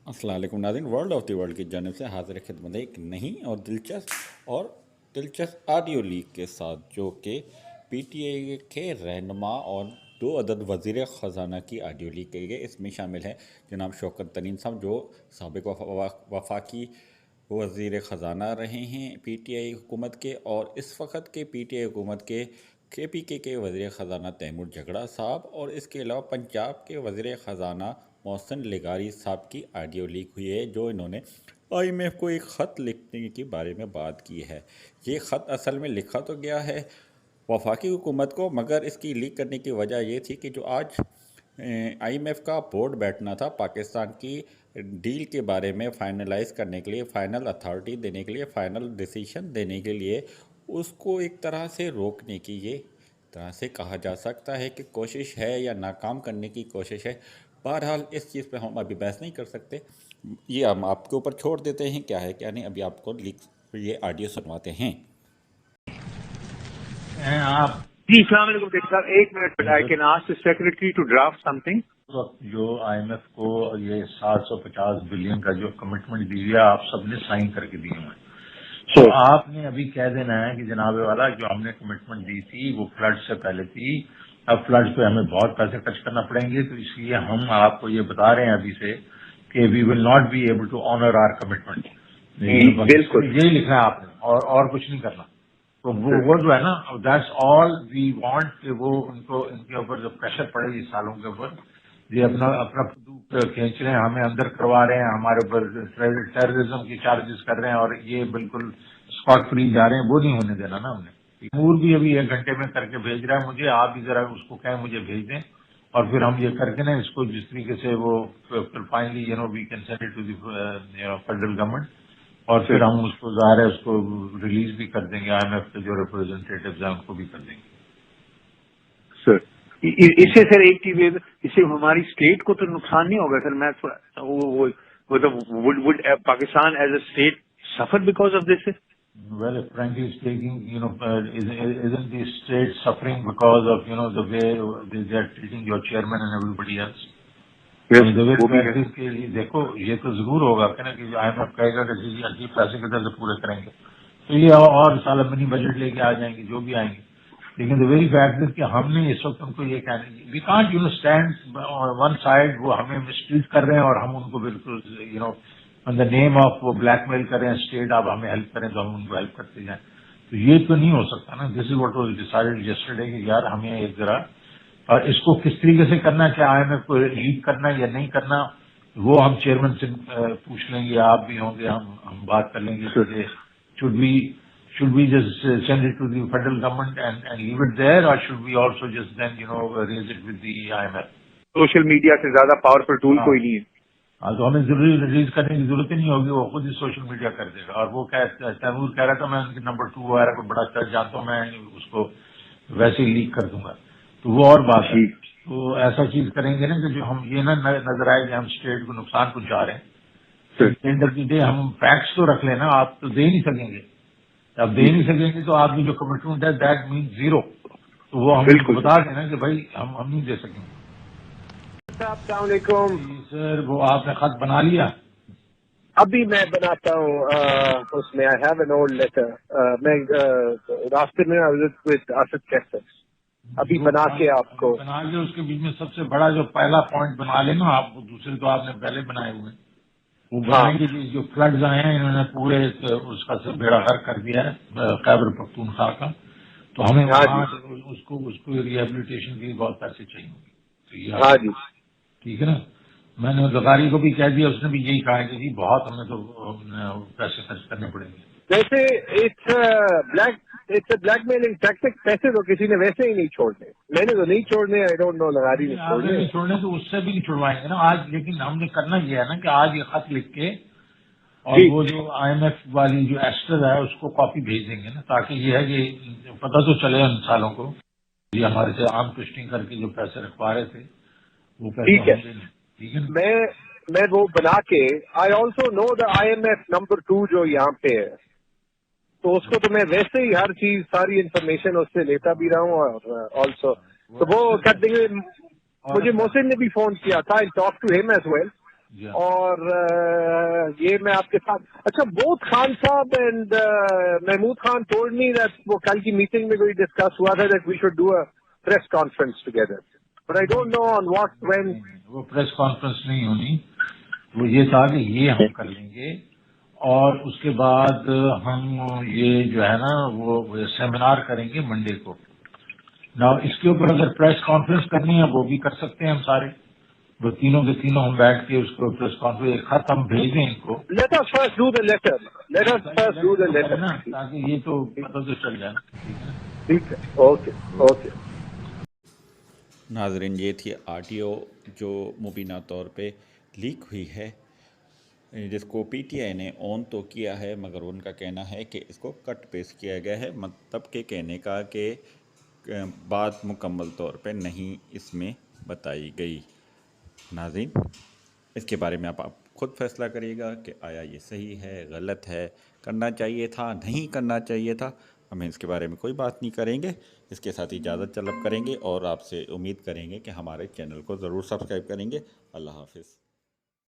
السلام علیکم ناظرین، ورلڈ آف دی ورلڈ کی جانب سے حاضر خدمت ہے ایک نئی اور دلچسپ آڈیو لیک کے ساتھ، جو کہ پی ٹی آئی کے رہنما اور 2 عدد وزیر خزانہ کی آڈیو لیک کی گئی۔ اس میں شامل ہیں جناب شوکت ترین صاحب، جو سابق وفاقی وزیر خزانہ رہے ہیں پی ٹی آئی حکومت کے، اور اس وقت کے پی ٹی آئی حکومت کے پی کے وزیر خزانہ تیمور جھگڑا صاحب، اور اس کے علاوہ پنجاب کے وزیر خزانہ محسن لیگاری صاحب کی آڈیو لیک ہوئی ہے، جو انہوں نے آئی ایم ایف کو ایک خط لکھنے کے بارے میں بات کی ہے۔ یہ خط اصل میں لکھا تو گیا ہے وفاقی حکومت کو، مگر اس کی لیک کرنے کی وجہ یہ تھی کہ جو آج آئی ایم ایف کا بورڈ بیٹھنا تھا پاکستان کی ڈیل کے بارے میں فائنلائز کرنے کے لیے، فائنل اتھارٹی دینے کے لیے، فائنل ڈیسیشن دینے کے لیے، اس کو ایک طرح سے روکنے کی یہ طرح سے کہا جا سکتا ہے کہ کوشش ہے یا ناکام کرنے کی کوشش ہے۔ بہرحال اس چیز پہ ہم ابھی بحث نہیں کر سکتے، یہ ہم آپ کے اوپر چھوڑ دیتے ہیں کیا ہے کیا نہیں۔ ابھی آپ کو یہ آڈیو سنواتے ہیں۔ آپ جی السلام علیکم ڈاکٹر صاحب، ایک minute, I can ask the secretary to draft something. جو آئی ایم ایف کو یہ 750 بلین کا جو کمٹمنٹ دی ہے، آپ سب نے سائن کر کے دیے ہیں، تو آپ نے ابھی کہہ دینا ہے کہ جناب والا جو ہم نے کمٹمنٹ دی تھی وہ فلڈ سے پہلے تھی، اب فلڈ پہ ہمیں بہت پیسے خرچ کرنا پڑیں گے، تو اس لیے ہم آپ کو یہ بتا رہے ہیں ابھی سے کہ we will not be able to honour our commitment. بالکل یہی لکھنا ہے آپ نے، اور کچھ نہیں کرنا۔ تو وہ جو ہے نا، دیٹس آل وی وانٹ کہ وہ ان کے اوپر جو پریشر پڑے اس سالوں کے اوپر، یہ اپنا کھینچ رہے ہیں، ہمیں اندر کروا رہے ہیں، ہمارے اوپر ٹیررزم کی چارجز کر رہے ہیں، اور یہ بالکل اسکاٹ فری جا رہے ہیں، وہ نہیں ہونے دینا نا ہم نے۔ تیمور بھی ابھی 1 گھنٹے میں کر کے بھیج رہا ہے مجھے، آپ بھی ذرا اس کو کہیں مجھے بھیج دیں، اور پھر ہم یہ کر کے نا اس کو جس طریقے سے وہ finally we can send it to the federal government, اور پھر ہم اس کو ظاہر ہے اس کو ریلیز بھی کر دیں گے، آئی ایم ایف کے جو ریپرزینٹیٹیوز ہیں ان کو بھی کر دیں گے۔ سر اس سے سر ایک چیز، اس سے ہماری اسٹیٹ کو تو نقصان نہیں ہوگا سر؟ میں would Pakistan as a state suffer because of this? Well, frankly speaking, isn't the state suffering because of, the way they are treating your chairman and everybody else? وہ بھی ہے کہ دیکھو یہ تو ضرور ہوگا کہ نا کہ آئی ایم ایف کہے گا کہ جی عجیب پیسے کدھر سے پورے کریں گے، تو یہ اور سال منی بجٹ لے کے آ جائیں گے جو بھی آئیں گے، لیکن دا ویری فیکٹ از کہ ہم نے اس وقت ان کو یہ کہنا، we can't stand one side, وہ ہمیں مسٹریٹ کر رہے ہیں اور ہم ان کو بالکل آن دا نیم آف وہ بلیک میل کر رہے ہیں اسٹیٹ، آپ ہمیں ہیلپ کریں تو ہم ان کو ہیلپ کرتے جائیں، تو یہ تو نہیں ہو سکتا نا۔ This is what was decided yesterday کہ یار ہمیں ایک ذرا، اور اس کو کس طریقے سے کرنا ہے، کہ آئی ایم ایف کو لیڈ کرنا یا نہیں کرنا، وہ ہم چیئرمین سے پوچھ لیں گے، آپ بھی ہوں گے، ہم بات کر لیں گے کہ should we just send it to the federal government and leave it there, or should we also just then raise it with the IMF? Social media سے زیادہ پاورفل ٹول کوئی نہیں ہے۔ ہاں، تو ہمیں ضروری ریلیز کرنے کی ضرورت ہی نہیں ہوگی، وہ خود ہی سوشل میڈیا کر دے گا، اور وہ تیمور کہہ رہا تھا میں ان کے نمبر 2 وغیرہ کو بڑا چل جانتا ہوں، میں اس کو ویسے ہی لیک کر دوں گا، تو وہ اور بات ہے۔ تو ایسا چیز کریں گے نا کہ جو ہم یہ نہ نظر آئے کہ ہم اسٹیٹ کو نقصان پہنچا رہے ہیں، اینڈ آف دی ڈے ہم فیکٹس تو رکھ لینا، آپ تو دے نہیں سکیں گے، آپ دے نہیں سکیں گے تو آپ کی جو کمٹمنٹ ہے دیٹ مینس 0، تو وہ ہم بتا دینا کہ بھائی ہم نہیں دے سکیں گے۔ السلام علیکم سر وہ آپ نے خط بنا لیا؟ ابھی میں بناتا ہوں اس میں، I have an old letter, میں راستے میں آصف کیسر ابھی بنا کے آپ کو بنا لیا، اس کے بیچ میں سب سے بڑا جو پہلا پوائنٹ بنا لینا آپ، دوسرے تو آپ نے پہلے بنائے ہوئے، وہ بنائیں گے جو فلڈز آئے ہیں انہوں نے پورے اس کا بیڑا غرق کر دیا ہے خیبر پختونخوا کا، تو ہمیں اس کو ریہیبلیٹیشن کے لیے بہت پیسے چاہیے ہوں گے۔ ہاں جی ٹھیک ہے نا، میں نے زغاری کو بھی کہہ دیا، اس نے بھی یہی کہا کہ جی بہت ہمیں تو پیسے خرچ کرنے پڑیں گے۔ ویسے اٹس بلیک میلنگ ٹیکٹک، پیسے تو کسی نے ویسے ہی نہیں چھوڑنے، میں نے تو نہیں چھوڑنے، آئی ڈونٹ نو لغاری نے چھوڑنے، نہیں چھوڑنے تو اس سے بھی نہیں چھڑوائیں گے نا آج، لیکن ہم نے کرنا یہ ہے نا کہ آج یہ خط لکھ کے، اور وہ جو آئی ایم ایف والی جو ایسٹر ہے اس کو کاپی بھیج دیں گے نا، تاکہ یہ ہے کہ پتہ تو چلے ان سالوں کو یہ ہمارے سے عام ٹوسٹنگ کر کے جو پیسے رکھوا رہے تھے وہ پیسے ہوں گے نہیں۔ ٹھیک ہے نا، میں وہ بنا کے، I also know the I M F number 2 جو یہاں پہ ہے، تو اس کو تو میں ویسے ہی ہر چیز ساری انفارمیشن اس سے لیتا بھی رہا ہوں، اور آلسو تو وہ کر دیں گے۔ مجھے محسن نے بھی فون کیا تھا، آئی ٹاک ٹو ہم ایز ویل، جی ہاں۔ اور یہ میں آپ کے ساتھ اچھا بوتھ خان صاحب and Mahmood Khan told me that وہ کل کی میٹنگ میں کوئی ڈسکس ہوا تھا that we should do a press conference together but I don't know on what when. وہ پریس کانفرنس نہیں ہونی، وہ یہ تھا کہ یہ ہم کر لیں گے اور اس کے بعد ہم یہ جو ہے نا وہ سیمینار کریں گے منڈے کو. نا اس کے اوپر اگر پریس کانفرنس کرنی ہے وہ بھی کر سکتے ہیں ہم سارے، وہ تینوں کے تینوں ہم بیٹھ کے اس کو پریس کانفرنس ایک خط ہم بھیج دیں ان کو. Let us first do the letter. Let us first do the letter. نا تاکہ یہ تو پتہ تو چل جائے. ٹھیک ہے، اوکے اوکے. ناظرین یہ تھی آڈیو جو مبینہ طور پہ لیک ہوئی ہے، جس کو پی ٹی آئی نے آن تو کیا ہے مگر ان کا کہنا ہے کہ اس کو کٹ پیسٹ کیا گیا ہے، مطلب کہ کہنے کا کہ بات مکمل طور پہ نہیں اس میں بتائی گئی. ناظرین اس کے بارے میں آپ خود فیصلہ کریے گا کہ آیا یہ صحیح ہے، غلط ہے، کرنا چاہیے تھا، نہیں کرنا چاہیے تھا. ہمیں اس کے بارے میں کوئی بات نہیں کریں گے، اس کے ساتھ اجازت طلب کریں گے اور آپ سے امید کریں گے کہ ہمارے چینل کو ضرور سبسکرائب کریں گے. اللہ حافظ.